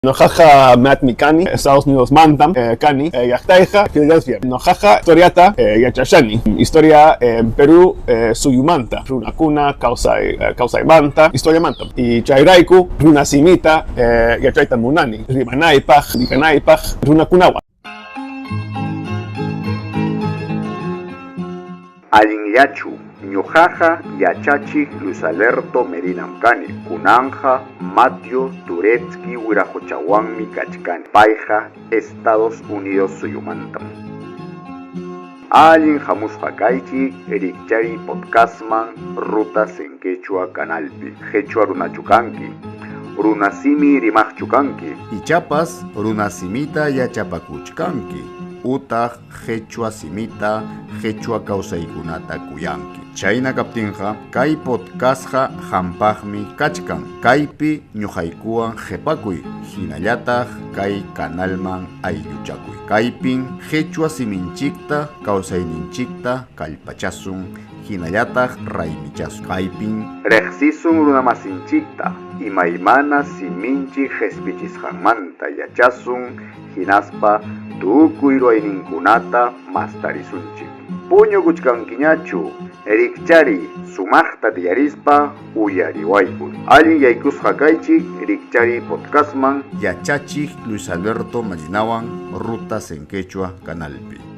Nojaja Matt Mikani, Estados Unidos Mantam, Kani, Yachtaija, Filadelfia. Nojaja Historiata, Yachashani. Historia en Perú, Suyumanta. Runa Cuna, causa Manta, Historia Mantam. Y Chairaiku, Runa Simita, Yachaita Munani. Ribanaipaj, Dikanaipaj, Runa Kunawa. Alinyachu, Ñujaja, Yachachik, Luis Alerto, Merinamkani, Kunanja, Matio, Turetsky, Huirajochahuanmi, Kachkani, Paija, Estados Unidos, Suyumantam. Alin Jamus Hakaichi, Erikchari, Podcastman, Rutas en Quechua, Canalpi, Quechua Runachukanki, Runasimi Rimachchukanki, Ichapas, Runasimita Yachapakuchkanki. Utah, Quechua Simita, Quechua Kausaikunata Kuyanki. Chayna kaptinja, Kai podcastja Jampajmi Kachkan, Kaipi Ñujaikuan Jepakuy, Hinayataj, Kai Canalman Ayuchakuy. Kaipin, Quechua Siminchikta, Kausaininchikta, Kalpachasun, Hinayataj Raimichasun. Kaipin, Rexisum Runamasinchikta, Imaimana Siminchi Jespichishjanmanta, Yachasun, Hinaspa, Tukuiro Aininkunata, Mastarisunchi. Puño Kuchkankiñachu, Erikchari, Sumachta Tiyarispa, Uyariwaikun. Alin Yaikus Hakaichi, Erikchari Podcastman, Yachachik Luis Alberto Malinawan, Rutas en Quechua, Canalpi.